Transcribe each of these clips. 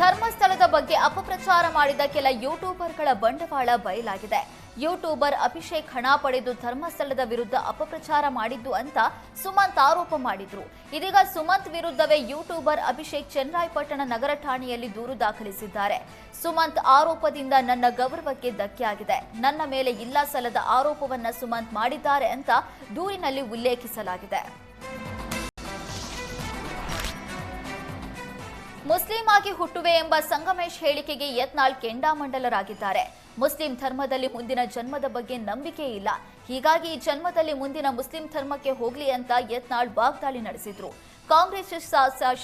ಧರ್ಮಸ್ಥಳದ ಬಗ್ಗೆ ಅಪಪ್ರಚಾರ ಮಾಡಿದ ಕೆಲ ಯೂಟ್ಯೂಬರ್ಗಳ ಬಂಡವಾಳ ಬಯಲಾಗಿದೆ. ಯೂಟ್ಯೂಬರ್ ಅಭಿಷೇಕ್ ಹಣ ಪಡೆದು ಧರ್ಮಸ್ಥಳದ ವಿರುದ್ಧ ಅಪಪ್ರಚಾರ ಮಾಡಿದ್ದು ಅಂತ ಸುಮಂತ್ ಆರೋಪ ಮಾಡಿದ್ರು. ಇದೀಗ ಸುಮಂತ್ ವಿರುದ್ಧವೇ ಯೂಟ್ಯೂಬರ್ ಅಭಿಷೇಕ್ ಚನ್ನರಾಯಪಟ್ಟಣ ನಗರ ಠಾಣೆಯಲ್ಲಿ ದೂರು ದಾಖಲಿಸಿದ್ದಾರೆ. ಸುಮಂತ್ ಆರೋಪದಿಂದ ನನ್ನ ಗೌರವಕ್ಕೆ ಧಕ್ಕೆಯಾಗಿದೆ. ನನ್ನ ಮೇಲೆ ಇಲ್ಲ ಸಲ್ಲದ ಆರೋಪವನ್ನ ಸುಮಂತ್ ಮಾಡಿದ್ದಾರೆ ಅಂತ ದೂರಿನಲ್ಲಿ ಉಲ್ಲೇಖಿಸಲಾಗಿದೆ. ಮುಸ್ಲಿಂ ಆಗಿ ಹುಟ್ಟುವೆ ಎಂಬ ಸಂಗಮೇಶ್ ಹೇಳಿಕೆಗೆ ಯತ್ನಾಳ್ ಕೆಂಡಾಮಂಡಲರಾಗಿದ್ದಾರೆ. ಮುಸ್ಲಿಂ ಧರ್ಮದಲ್ಲಿ ಮುಂದಿನ ಜನ್ಮದ ಬಗ್ಗೆ ನಂಬಿಕೆ ಇಲ್ಲ, ಹೀಗಾಗಿ ಈ ಜನ್ಮದಲ್ಲಿ ಮುಂದಿನ ಮುಸ್ಲಿಂ ಧರ್ಮಕ್ಕೆ ಹೋಗ್ಲಿ ಅಂತ ಯತ್ನಾಳ್ ವಾಗ್ದಾಳಿ ನಡೆಸಿದ್ರು. ಕಾಂಗ್ರೆಸ್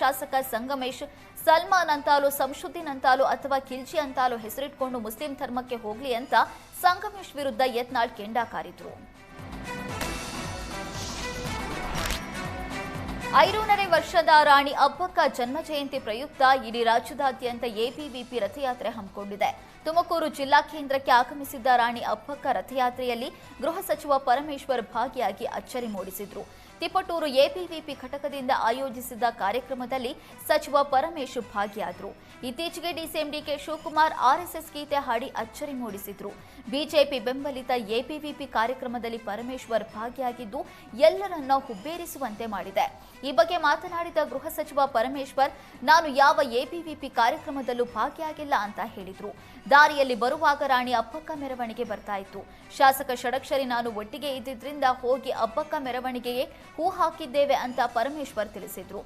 ಶಾಸಕ ಸಂಗಮೇಶ್ ಸಲ್ಮಾನ್ ಅಂತಾಲೋ ಸಂಶುದ್ದೀನ್ ಅಂತಾಲೋ ಅಥವಾ ಖಿಲ್ಜಿ ಅಂತಾಲೋ ಹೆಸರಿಟ್ಕೊಂಡು ಮುಸ್ಲಿಂ ಧರ್ಮಕ್ಕೆ ಹೋಗ್ಲಿ ಅಂತ ಸಂಗಮೇಶ್ ವಿರುದ್ಧ ಯತ್ನಾಳ್ ಕೆಂಡಾಕಾರಿದ್ರು. 5ನೇ ವರ್ಷದ ರಾಣಿ ಅಬ್ಬಕ್ಕ ಜನ್ಮ ಜಯಂತಿ ಪ್ರಯುಕ್ತ ಇಡೀ ರಾಜ್ಯದಾದ್ಯಂತ ಎಬಿವಿಪಿ ರಥಯಾತ್ರೆ ಹಮ್ಮಿಕೊಂಡಿದೆ. ತುಮಕೂರು ಜಿಲ್ಲಾ ಕೇಂದ್ರಕ್ಕೆ ಆಗಮಿಸಿದ್ದ ರಾಣಿ ಅಬ್ಬಕ್ಕ ರಥಯಾತ್ರೆಯಲ್ಲಿ ಗೃಹ ಸಚಿವ ಪರಮೇಶ್ವರ್ ಭಾಗಿಯಾಗಿ ಅಚ್ಚರಿ ಮೂಡಿಸಿದ್ರು. ತಿಪಟೂರು ಎಬಿವಿಪಿ ಘಟಕದಿಂದ ಆಯೋಜಿಸಿದ್ದ ಕಾರ್ಯಕ್ರಮದಲ್ಲಿ ಸಚಿವ ಪರಮೇಶ್ ಭಾಗಿಯಾದರು. ಇತ್ತೀಚೆಗೆ ಡಿಸಿಎಂ ಡಿಕೆ ಶಿವಕುಮಾರ್ ಆರ್ಎಸ್ಎಸ್ ಗೀತೆ ಹಾಡಿ ಅಚ್ಚರಿ ಮೂಡಿಸಿದ್ರು. ಬಿಜೆಪಿ ಬೆಂಬಲಿತ ಎಬಿವಿಪಿ ಕಾರ್ಯಕ್ರಮದಲ್ಲಿ ಪರಮೇಶ್ವರ್ ಭಾಗಿಯಾಗಿದ್ದು ಎಲ್ಲರನ್ನ ಹುಬ್ಬೇರಿಸುವಂತೆ ಮಾಡಿದೆ. ಈ ಬಗ್ಗೆ ಮಾತನಾಡಿದ ಗೃಹ ಸಚಿವ ಪರಮೇಶ್ವರ್, ನಾನು ಯಾವ ಎಬಿವಿಪಿ ಕಾರ್ಯಕ್ರಮದಲ್ಲೂ ಭಾಗಿಯಾಗಿಲ್ಲ ಅಂತ ಹೇಳಿದ್ರು. ದಾರಿಯಲ್ಲಿ ಬರುವಾಗ ರಾಣಿ ಅಬ್ಬಕ್ಕ ಮೆರವಣಿಗೆ ಬರ್ತಾ ಇತ್ತು. ಶಾಸಕ ಷಡಕ್ಷರಿ ನಾನು ಒಟ್ಟಿಗೆ ಇದ್ದಿದ್ರಿಂದ ಹೋಗಿ ಅಬ್ಬಕ್ಕ ಮೆರವಣಿಗೆಗೆ ಹೂ ಹಾಕಿದ್ದೇವೆ ಅಂತ ಪರಮೇಶ್ವರ್ ತಿಳಿಸಿದ್ರು.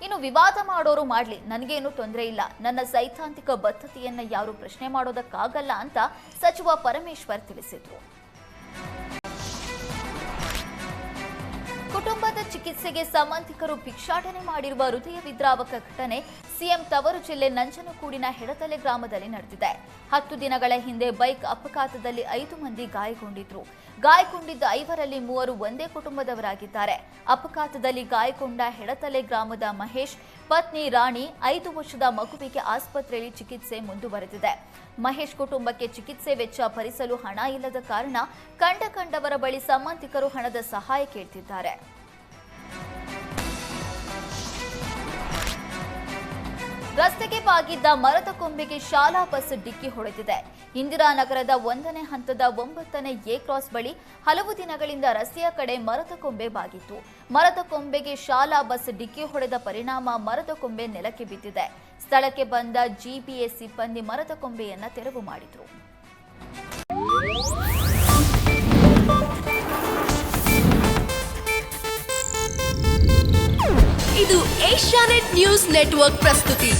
ಇನ್ನು ವಿವಾದ ಮಾಡೋರು ಮಾಡ್ಲಿ, ನನಗೇನು ತೊಂದರೆ ಇಲ್ಲ. ನನ್ನ ಸೈದ್ಧಾಂತಿಕ ಬದ್ಧತೆಯನ್ನ ಯಾರು ಪ್ರಶ್ನೆ ಮಾಡೋದಕ್ಕಾಗಲ್ಲ ಅಂತ ಸಚಿವ ಪರಮೇಶ್ವರ್ ತಿಳಿಸಿದ್ರು. ಕುಟುಂಬದ ಚಿಕಿತ್ಸೆಗೆ ಸಂಬಂಧಿಕರು ಭಿಕ್ಷಾಟನೆ ಮಾಡಿರುವ ಹೃದಯ ವಿದ್ರಾವಕ ಘಟನೆ ಸಿಎಂ ತವರು ಜಿಲ್ಲೆ ನಂಜನಗೂಡಿನ ಹೆಡತಲೆ ಗ್ರಾಮದಲ್ಲಿ ನಡೆದಿದೆ. 10 ದಿನಗಳ ಹಿಂದೆ ಬೈಕ್ ಅಪಘಾತದಲ್ಲಿ 5 ಮಂದಿ ಗಾಯಗೊಂಡಿದ್ರು. ಗಾಯಗೊಂಡಿದ್ದ 5ರಲ್ಲಿ 3 ಒಂದೇ ಕುಟುಂಬದವರಾಗಿದ್ದಾರೆ. ಅಪಘಾತದಲ್ಲಿ ಗಾಯಗೊಂಡ ಹೆಡತಲೆ ಗ್ರಾಮದ ಮಹೇಶ್ ಪತ್ನಿ ರಾಣಿ 5 ವರ್ಷದ ಮಗುವಿಗೆ ಆಸ್ಪತ್ರೆಯಲ್ಲಿ ಚಿಕಿತ್ಸೆ ಮುಂದುವರೆದಿದೆ. ಮಹೇಶ್ ಕುಟುಂಬಕ್ಕೆ ಚಿಕಿತ್ಸೆ ವೆಚ್ಚ ಭರಿಸಲು ಹಣ ಇಲ್ಲದ ಕಾರಣ ಕಂಡವರ ಬಳಿ ಸಂಬಂಧಿಕರು ಹಣದ ಸಹಾಯ ಕೇಳ್ತಿದ್ದಾರೆ. ರಸ್ತೆಗೆ ಬಾಗಿದ್ದ ಮರದ ಕೊಂಬೆಗೆ ಶಾಲಾ ಬಸ್ ಡಿಕ್ಕಿ ಹೊಡೆದಿದೆ. ಇಂದಿರಾನಗರದ 1ನೇ ಹಂತದ 9ನೇ ಎ ಕ್ರಾಸ್ ಬಳಿ ಹಲವು ದಿನಗಳಿಂದ ರಸ್ತೆಯ ಕಡೆ ಮರದ ಕೊಂಬೆ ಬಾಗಿತ್ತು. ಮರದ ಕೊಂಬೆಗೆ ಶಾಲಾ ಬಸ್ ಡಿಕ್ಕಿ ಹೊಡೆದ ಪರಿಣಾಮ ಮರದ ಕೊಂಬೆ ನೆಲಕ್ಕೆ ಬಿದ್ದಿದೆ. ಸ್ಥಳಕ್ಕೆ ಬಂದ ಜಿಪಿಎಸ್ ಸಿಬ್ಬಂದಿ ಮರದ ಕೊಂಬೆಯನ್ನ ತೆರವು ಮಾಡಿದ್ರು. ಇದು ಏಷ್ಯಾನೆಟ್ ನ್ಯೂಸ್ ನೆಟ್ವರ್ಕ್ ಪ್ರಸ್ತುತಿ.